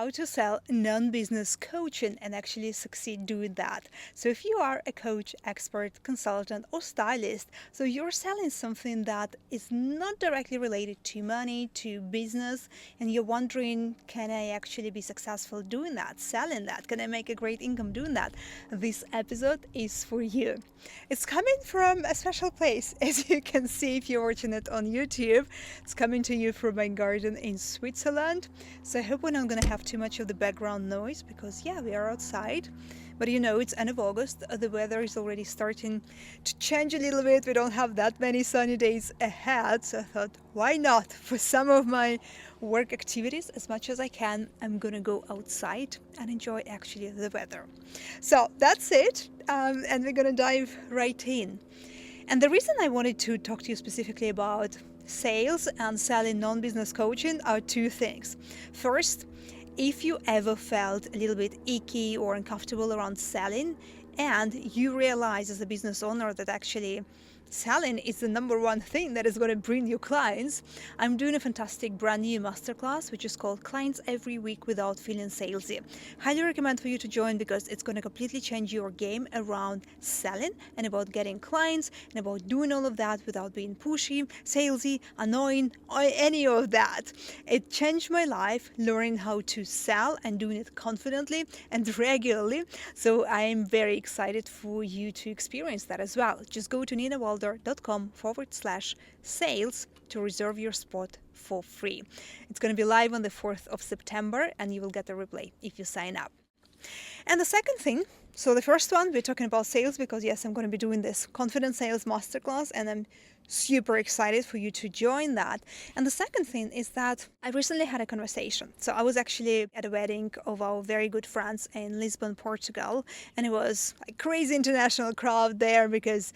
how to sell non-business coaching and actually succeed doing that. So if you are a coach, expert, consultant, or stylist, so you're selling something that is not directly related to money, to business, and you're wondering, can I actually be successful doing that, selling that? Can I make a great income doing that? This episode is for you. It's coming from a special place, as you can see if you're watching it on YouTube. It's coming to you from my garden in Switzerland. So I hope we're not going to have too much of the background noise because, yeah, we are outside. But you know, it's end of August. The weather is already starting to change a little bit. We don't have that many sunny days ahead. So I thought, why not? For some of my work activities, as much as I can, I'm going to go outside and enjoy actually the weather. So that's it. And we're going to dive right in. And the reason I wanted to talk to you specifically about sales and selling non-business coaching are two things. First, if you ever felt a little bit icky or uncomfortable around selling and you realize as a business owner that actually selling is the number one thing that is going to bring you clients, I'm doing a fantastic brand new masterclass which is called Clients Every Week Without Feeling Salesy. Highly recommend for you to join because it's going to completely change your game around selling and about getting clients and about doing all of that without being pushy, salesy, annoying, or any of that. It changed my life learning how to sell and doing it confidently and regularly. So I am very excited for you to experience that as well. Just go to ninawalder.com/sales to reserve your spot for free. It's going to be live on the 4th of September and you will get a replay if you sign up. And the second thing, so the first one, we're talking about sales because yes, I'm going to be doing this confident sales masterclass and I'm super excited for you to join that. And the second thing is that I recently had a conversation. So I was actually at a wedding of our very good friends in Lisbon, Portugal, and it was a crazy international crowd there because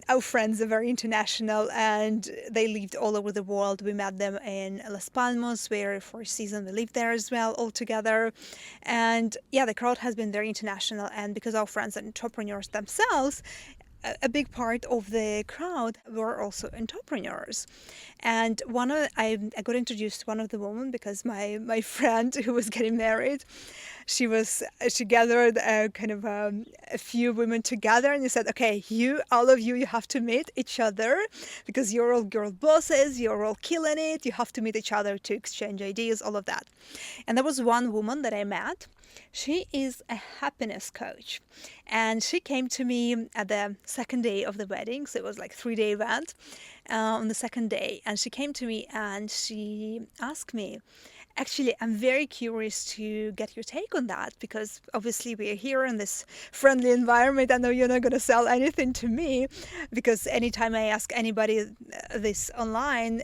our friends are very international and they lived all over the world. We met them in Las Palmas, where for a season we lived there as well all together. And yeah, the crowd has been very international, and because our friends are entrepreneurs themselves, a big part of the crowd were also entrepreneurs. And I got introduced to one of the women because my friend who was getting married, she gathered a few women together and he said, okay, all of you have to meet each other because you're all girl bosses, you're all killing it, you have to meet each other to exchange ideas, all of that. And there was one woman that I met. She is a happiness coach and she came to me at the second day of the wedding. So it was like a 3-day event on the second day. And she came to me and she asked me, actually, I'm very curious to get your take on that because obviously we are here in this friendly environment. I know you're not going to sell anything to me because anytime I ask anybody this online,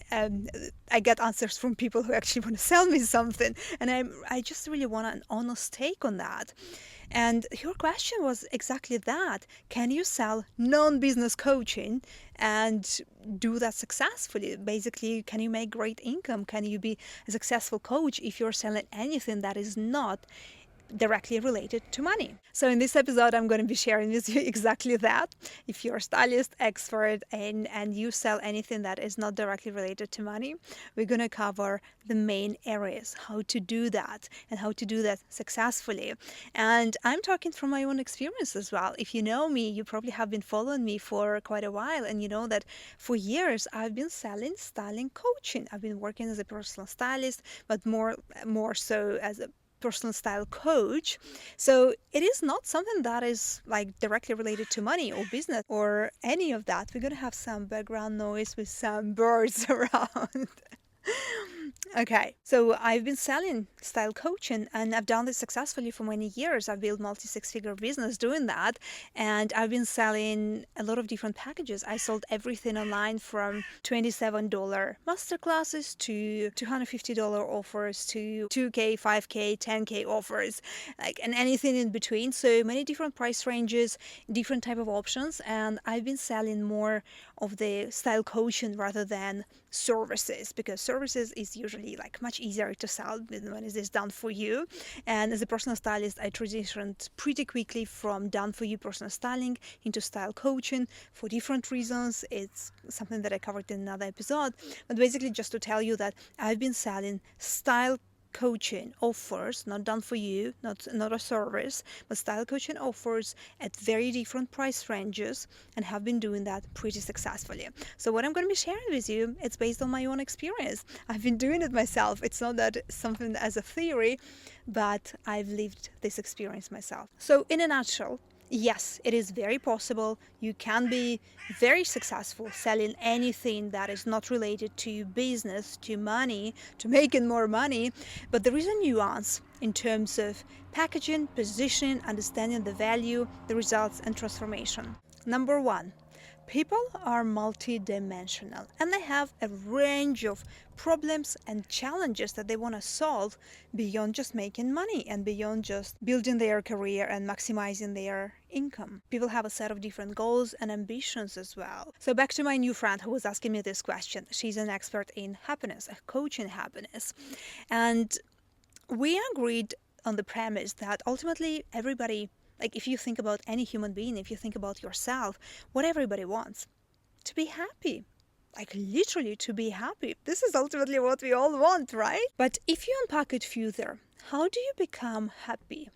I get answers from people who actually want to sell me something. And I just really want an honest take on that. And your question was exactly that. Can you sell non-business coaching and do that successfully? Basically, can you make great income? Can you be a successful coach if you're selling anything that is not directly related to money? So in this episode, I'm going to be sharing with you exactly that. If you're a stylist, expert, and you sell anything that is not directly related to money, we're going to cover the main areas, how to do that and how to do that successfully. And I'm talking from my own experience as well. If you know me, you probably have been following me for quite a while, and you know that for years I've been selling styling coaching. I've been working as a personal stylist, but more so as a personal style coach. So it is not something that is like directly related to money or business or any of that. We're going to have some background noise with some birds around. Okay, so I've been selling style coaching and I've done this successfully for many years. I've built multi-six-figure business doing that, and I've been selling a lot of different packages. I sold everything online from $27 masterclasses to $250 offers to $2K, $5K, $10K offers, and anything in between. So many different price ranges, different type of options, and I've been selling more of the style coaching rather than services, because services is usually much easier to sell when it is done for you. And as a personal stylist, I transitioned pretty quickly from done for you personal styling into style coaching for different reasons. It's something that I covered in another episode, but basically just to tell you that I've been selling style coaching offers, not done for you, not a service, but style coaching offers at very different price ranges, and have been doing that pretty successfully. So what I'm going to be sharing with you, it's based on my own experience. I've been doing it myself. It's not that something as a theory, but I've lived this experience myself. So in a nutshell, yes, it is very possible. You can be very successful selling anything that is not related to business, to money, to making more money. But there is a nuance in terms of packaging, positioning, understanding the value, the results, and transformation. Number one, people are multidimensional and they have a range of problems and challenges that they want to solve beyond just making money and beyond just building their career and maximizing their income. People have a set of different goals and ambitions as well. So back to my new friend who was asking me this question. She's an expert in happiness, a coach in happiness. And we agreed on the premise that ultimately everybody, like if you think about any human being, if you think about yourself, what everybody wants, to be happy. Like literally to be happy. This is ultimately what we all want, right? But if you unpack it further, how do you become happy?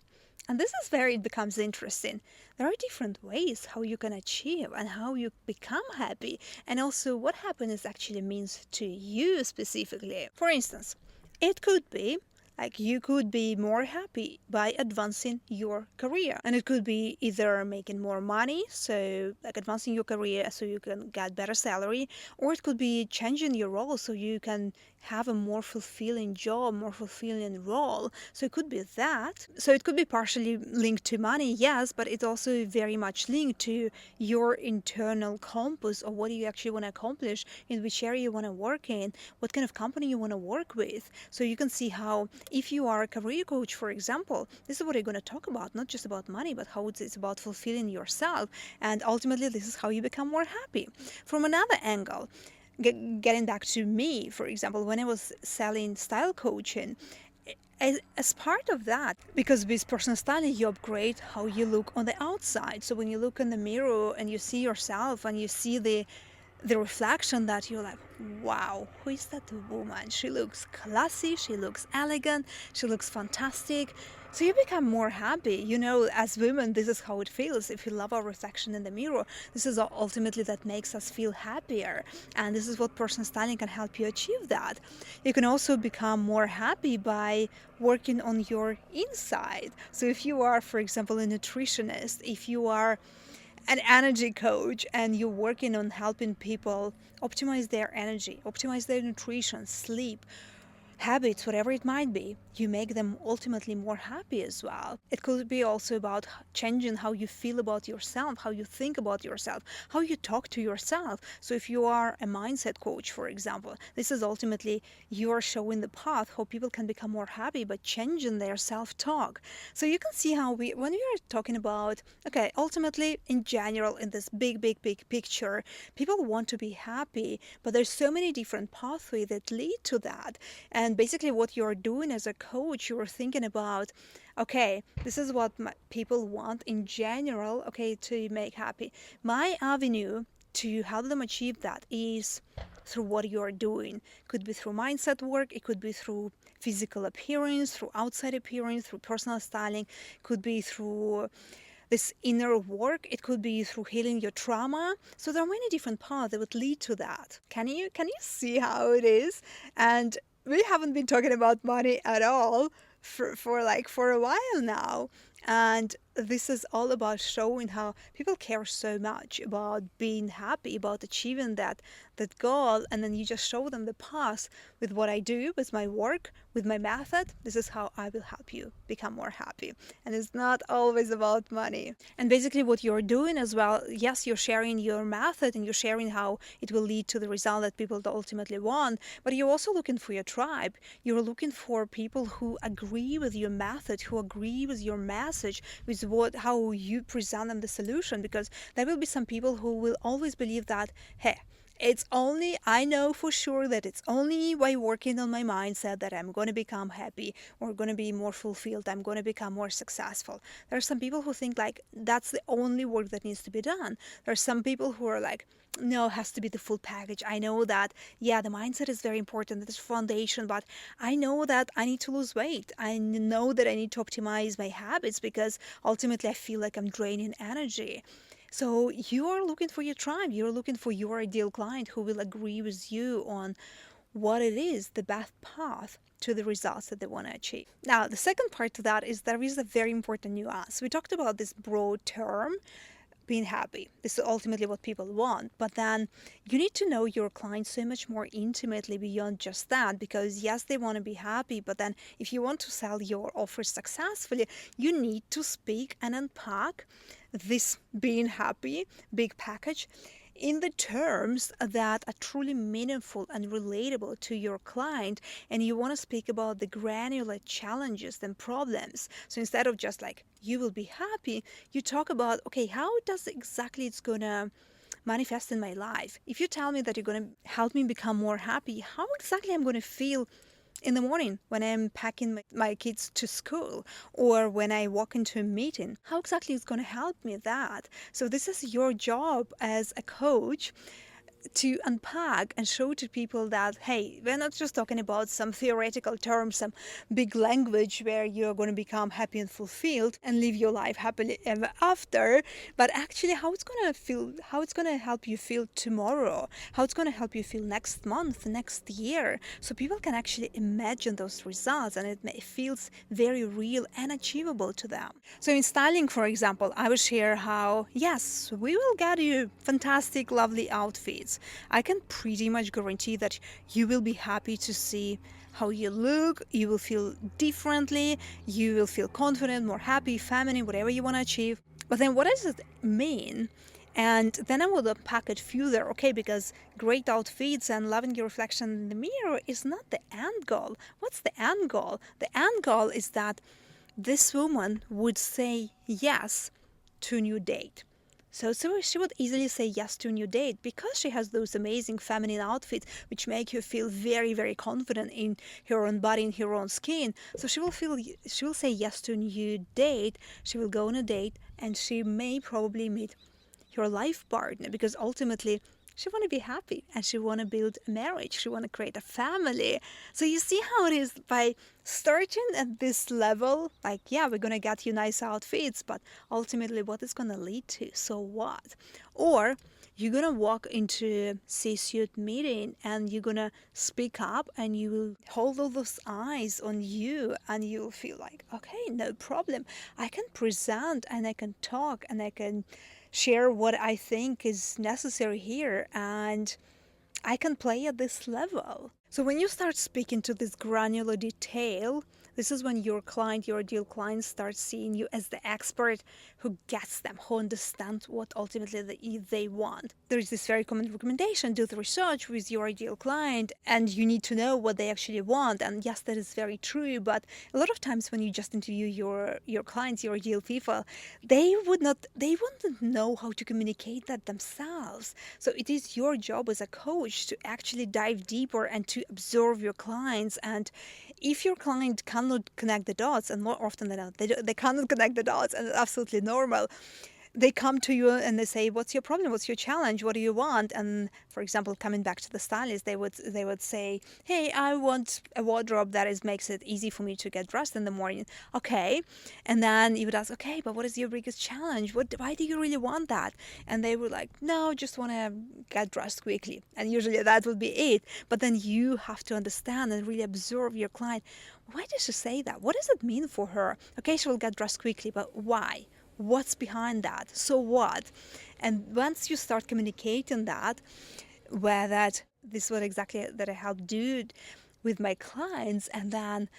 And this is where it becomes interesting. There are different ways how you can achieve and how you become happy, and also what happiness actually means to you specifically. For instance, it could be like you could be more happy by advancing your career. And it could be either making more money, so like advancing your career so you can get better salary, or it could be changing your role so you can have a more fulfilling job, more fulfilling role. So it could be that. So it could be partially linked to money, yes, but it's also very much linked to your internal compass of what you actually want to accomplish, in which area you want to work in, what kind of company you want to work with. So you can see how if you are a career coach, for example, this is what you're going to talk about, not just about money, but how it's about fulfilling yourself. And ultimately, this is how you become more happy. From another angle, getting back to me, for example, when I was selling style coaching, as part of that, because with personal styling you upgrade how you look on the outside. So when you look in the mirror and you see yourself and you see the reflection, that you're like, wow, who is that woman? She looks classy, she looks elegant, she looks fantastic. So you become more happy. You know, as women, this is how it feels. If we love our reflection in the mirror, this is ultimately that makes us feel happier. And this is what personal styling can help you achieve that. You can also become more happy by working on your inside. So if you are, for example, a nutritionist, if you are an energy coach and you're working on helping people optimize their energy, optimize their nutrition, sleep, habits, whatever it might be, you make them ultimately more happy as well. It could be also about changing how you feel about yourself, how you think about yourself, how you talk to yourself. So if you are a mindset coach, for example, this is ultimately you are showing the path how people can become more happy by changing their self-talk. So you can see how when we are talking about, okay, ultimately in general, in this big picture, people want to be happy, but there's so many different pathways that lead to that. And basically what you're doing as a coach, you're thinking about, okay, this is what people want in general, okay, to make happy. My avenue to help them achieve that is through what you're doing. Could be through mindset work, it could be through physical appearance, through outside appearance, through personal styling, could be through this inner work, it could be through healing your trauma. So there are many different paths that would lead to that. Can you see how it is? And we haven't been talking about money at all for a while now. And this is all about showing how people care so much about being happy, about achieving that goal. And then you just show them the path with what I do, with my work, with my method. This is how I will help you become more happy. And it's not always about money. And basically what you're doing as well, yes, you're sharing your method and you're sharing how it will lead to the result that people ultimately want, but you're also looking for your tribe. You're looking for people who agree with your method, who agree with your message, with how you present them the solution, because there will be some people who will always believe that, hey, I know for sure that it's only by working on my mindset that I'm going to become happy or going to be more fulfilled. I'm going to become more successful. There are some people who think like that's the only work that needs to be done. There are some people who are like, no, it has to be the full package. I know that, yeah, the mindset is very important. It's foundation, but I know that I need to lose weight. I know that I need to optimize my habits because ultimately I feel like I'm draining energy. So you are looking for your tribe. You're looking for your ideal client who will agree with you on what it is, the best path to the results that they want to achieve. Now, the second part to that is there is a very important nuance. We talked about this broad term, being happy. This is ultimately what people want. But then you need to know your client so much more intimately beyond just that, because yes, they want to be happy, but then if you want to sell your offer successfully, you need to speak and unpack this being happy big package in the terms that are truly meaningful and relatable to your client, and you want to speak about the granular challenges and problems. So instead of just like you will be happy, you talk about, okay, how does exactly it's gonna manifest in my life? If you tell me that you're gonna help me become more happy, how exactly I'm gonna feel in the morning when I'm packing my kids to school or when I walk into a meeting? How exactly is going to help me that? So this is your job as a coach to unpack and show to people that, hey, we're not just talking about some theoretical terms, some big language where you're going to become happy and fulfilled and live your life happily ever after, but actually how it's going to feel, how it's going to help you feel tomorrow, how it's going to help you feel next month, next year, so people can actually imagine those results and it feels very real and achievable to them. So in styling, for example, I will share how, yes, we will get you fantastic, lovely outfits. I can pretty much guarantee that you will be happy to see how you look, you will feel differently, you will feel confident, more happy, feminine, whatever you want to achieve. But then what does it mean? And then I would unpack it further, okay, because great outfits and loving your reflection in the mirror is not the end goal. What's the end goal? The end goal is that this woman would say yes to a new date. So she would easily say yes to a new date because she has those amazing feminine outfits which make her feel very, very confident in her own body, in her own skin. So she will say yes to a new date. She will go on a date and she may probably meet her life partner because ultimately she want to be happy and she want to build a marriage. She want to create a family. So you see how it is by starting at this level, like, yeah, we're going to get you nice outfits, but ultimately what is going to lead to? So what? Or you're going to walk into a C-suite meeting and you're going to speak up and you will hold all those eyes on you and you'll feel like, okay, no problem. I can present and I can talk and I can share what I think is necessary here and I can play at this level. So when you start speaking to this granular detail, this is when your client, your ideal client, starts seeing you as the expert who gets them, who understands what ultimately they want. There is this very common recommendation: do the research with your ideal client, and you need to know what they actually want. And yes, that is very true. But a lot of times when you just interview your clients, your ideal people, they wouldn't know how to communicate that themselves. So it is your job as a coach to actually dive deeper and to observe your clients. And if your client cannot connect the dots, and more often than not, they cannot connect the dots, and it's absolutely normal. They come to you and they say, what's your problem? What's your challenge? What do you want? And for example, coming back to the stylist, they would say, hey, I want a wardrobe that makes it easy for me to get dressed in the morning. Okay. And then you would ask, okay, but what is your biggest challenge? Why do you really want that? And they were like, no, just want to get dressed quickly. And usually that would be it. But then you have to understand and really observe your client. Why does she say that? What does it mean for her? Okay, she will get dressed quickly, but why? What's behind that? So what? And once you start communicating that, where that this is what exactly that I help do with my clients, and then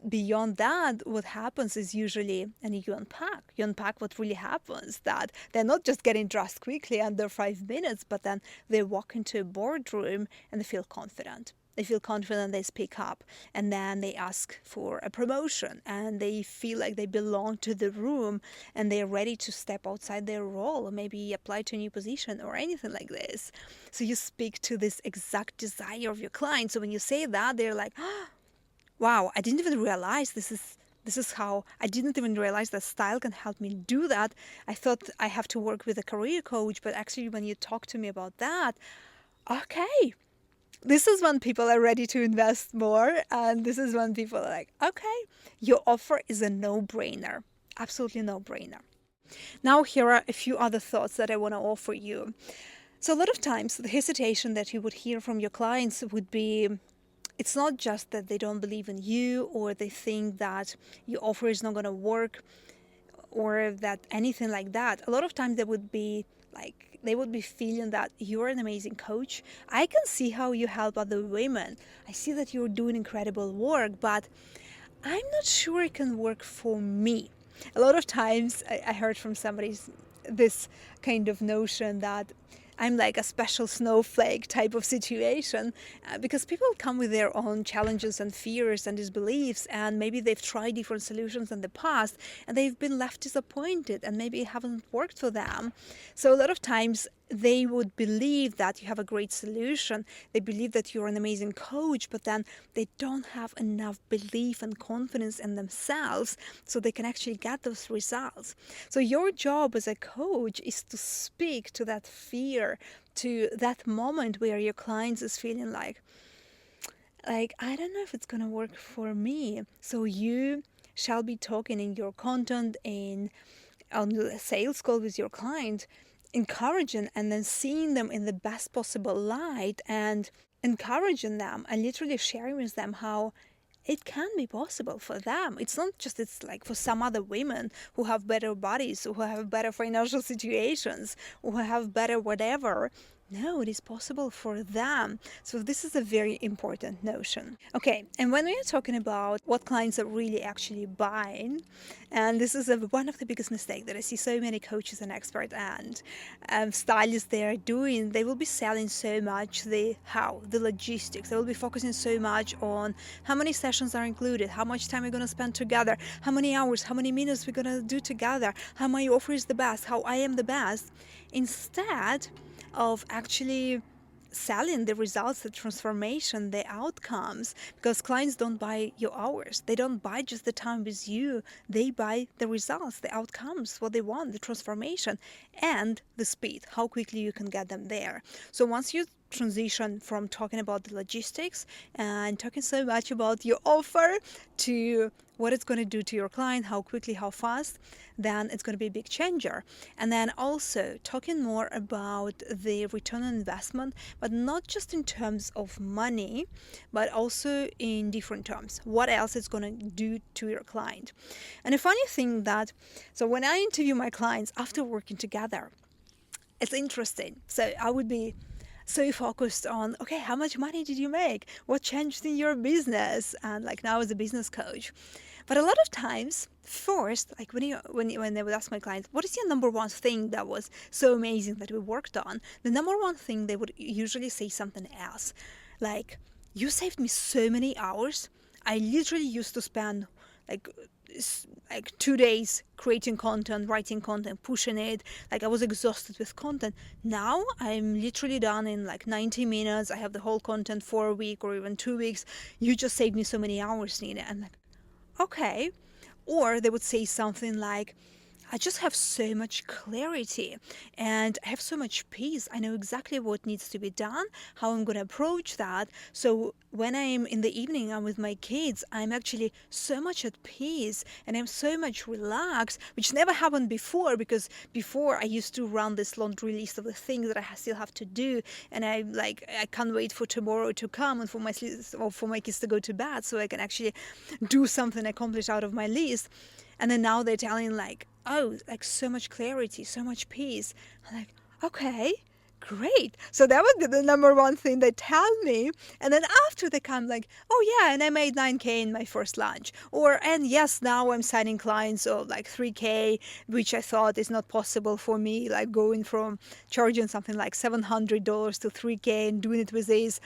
beyond that, what happens is usually, and you unpack what really happens, that they're not just getting dressed quickly under 5 minutes, but then they walk into a boardroom and they feel confident. they feel confident, they speak up, and then they ask for a promotion, and they feel like they belong to the room, and they're ready to step outside their role, or maybe apply to a new position or anything like this. So you speak to this exact desire of your client. So when you say that, they're like, oh, wow, I didn't even realize this is how I didn't even realize that style can help me do that. I thought I have to work with a career coach, but actually when you talk to me about that, okay, this is when people are ready to invest more. And this is when people are like, okay, your offer is a no-brainer. Absolutely no-brainer. Now, here are a few other thoughts that I want to offer you. So a lot of times the hesitation that you would hear from your clients would be, it's not just that they don't believe in you, or they think that your offer is not going to work, or that anything like that. A lot of times they would be feeling that you're an amazing coach. I can see how you help other women. I see that you're doing incredible work, but I'm not sure it can work for me. A lot of times I heard from somebody this kind of notion that I'm like a special snowflake type of situation, because people come with their own challenges and fears and disbeliefs, and maybe they've tried different solutions in the past and they've been left disappointed and maybe it haven't worked for them. So a lot of times they would believe that you have a great solution. They believe that you're an amazing coach, but then they don't have enough belief and confidence in themselves so they can actually get those results. So your job as a coach is to speak to that fear, to that moment where your clients is feeling like, I don't know if it's going to work for me. So you shall be talking in your content, on the sales call with your client, encouraging and then seeing them in the best possible light and encouraging them and literally sharing with them how it can be possible for them. It's not just it's like for some other women who have better bodies, who have better financial situations, who have better whatever. No, it is possible for them. So this is a very important notion. Okay, and when we are talking about what clients are really actually buying, and this is one of the biggest mistakes that I see so many coaches and experts and stylists they are doing, they will be selling so much the logistics. They will be focusing so much on how many sessions are included, how much time we're going to spend together, how many hours, how many minutes we're going to do together, how my offer is the best, how I am the best, instead of actually selling the results, the transformation, the outcomes, because clients don't buy your hours. They don't buy just the time with you. They buy the results, the outcomes, what they want, the transformation, and the speed, how quickly you can get them there. So once you transition from talking about the logistics and talking so much about your offer to what it's going to do to your client, how quickly, how fast, then it's going to be a big changer. And then also talking more about the return on investment, but not just in terms of money, but also in different terms. What else it's going to do to your client. And a funny thing that, so when I interview my clients after working together, it's interesting. So I would be so focused on, okay, how much money did you make? What changed in your business? And like now as a business coach. But a lot of times, first, like when they would ask my clients, what is your number one thing that was so amazing that we worked on? The number one thing, they would usually say something else. Like, you saved me so many hours. I literally used to spend like 2 days creating content, writing content, pushing it. Like I was exhausted with content. Now I'm literally done in like 90 minutes. I have the whole content for a week or even 2 weeks. You just saved me so many hours, Nina. I'm like, okay. Or they would say something like, I just have so much clarity and I have so much peace. I know exactly what needs to be done, how I'm going to approach that. So when I'm in the evening, I'm with my kids, I'm actually so much at peace and I'm so much relaxed, which never happened before, because before I used to run this laundry list of the things that I still have to do. And I can't wait for tomorrow to come and for my kids to go to bed so I can actually do something accomplished out of my list. And then now they're telling like, oh, like so much clarity, so much peace. I'm like, okay, great. So that would be the number one thing they tell me. And then after they come like, oh yeah, and I made 9K in my first launch. And yes, now I'm signing clients of like 3K, which I thought is not possible for me, like going from charging something like $700 to 3K and doing it with these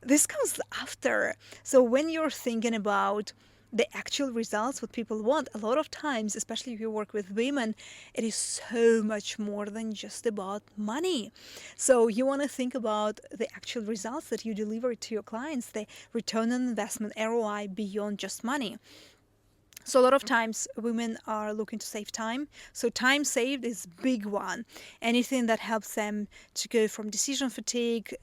this comes after. So when you're thinking about the actual results, what people want, a lot of times, especially if you work with women, it is so much more than just about money. So you want to think about the actual results that you deliver to your clients, the return on investment, ROI, beyond just money. So a lot of times women are looking to save time. So time saved is big one. Anything that helps them to go from decision fatigue,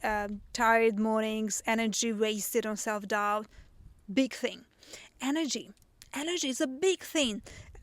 tired mornings, energy wasted on self-doubt, big thing. Energy. Energy is a big thing.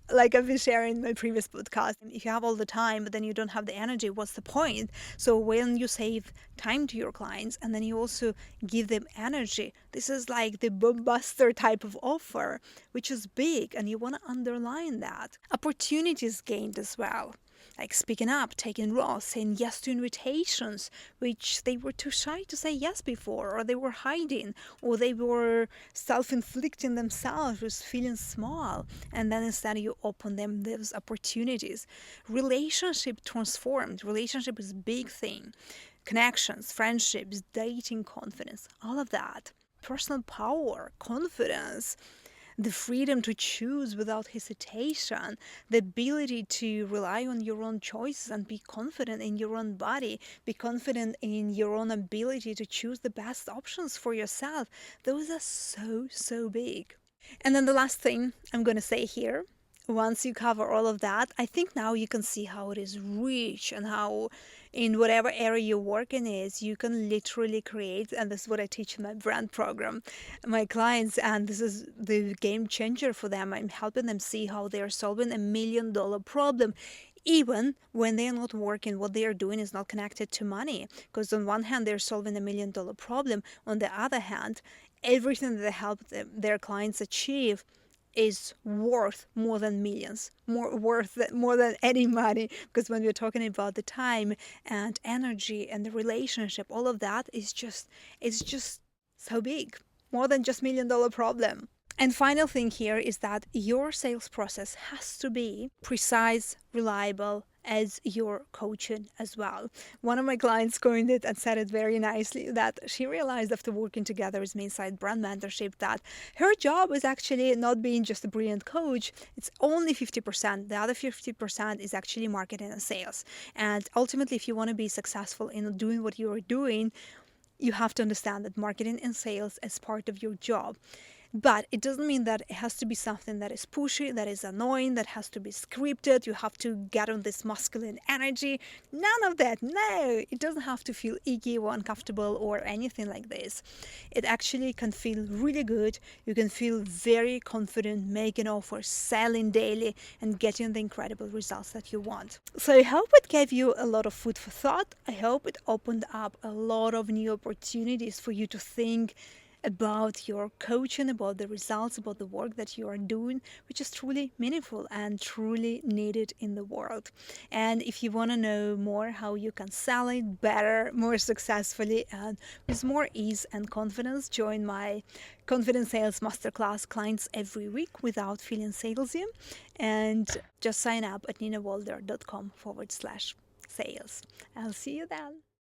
Like I've been sharing in my previous podcast, if you have all the time but then you don't have the energy, what's the point? So when you save time to your clients and then you also give them energy, this is like the buster type of offer, which is big, and you want to underline that. Opportunities gained as well, like speaking up, taking roles, saying yes to invitations, which they were too shy to say yes before, or they were hiding, or they were self-inflicting themselves with feeling small. And then instead you open them those opportunities. Relationship transformed. Relationship is a big thing. Connections, friendships, dating, confidence, all of that. Personal power, confidence, the freedom to choose without hesitation, the ability to rely on your own choices and be confident in your own body, be confident in your own ability to choose the best options for yourself. Those are so, so big. And then the last thing I'm going to say here, once you cover all of that, I think now you can see how it is rich and how in whatever area you work in is, you can literally create, and this is what I teach in my brand program, my clients, and this is the game changer for them. I'm helping them see how they are solving $1 million problem. Even when they are not working, what they are doing is not connected to money. Because on one hand, they're solving $1 million problem. On the other hand, everything that they help their clients achieve is worth more than millions, more than any money. Because when we're talking about the time and energy and the relationship, all of that is just, it's just so big, more than just $1 million problem. And final thing here is that your sales process has to be precise, reliable, as your coaching as well. One of my clients coined it and said it very nicely, that she realized after working together with me inside brand mentorship that her job is actually not being just a brilliant coach. It's only 50%. The other 50% is actually marketing and sales. And ultimately, if you want to be successful in doing what you are doing, you have to understand that marketing and sales is part of your job. But it doesn't mean that it has to be something that is pushy, that is annoying, that has to be scripted. You have to get on this masculine energy. None of that. No, it doesn't have to feel icky or uncomfortable or anything like this. It actually can feel really good. You can feel very confident making offers, selling daily, and getting the incredible results that you want. So I hope it gave you a lot of food for thought. I hope it opened up a lot of new opportunities for you to think about your coaching, about the results, about the work that you are doing, which is truly meaningful and truly needed in the world. And if you want to know more how you can sell it better, more successfully, and with more ease and confidence, join my Confident Sales Masterclass Clients Every Week Without Feeling Salesy. And just sign up at ninawalder.com/sales. I'll see you then.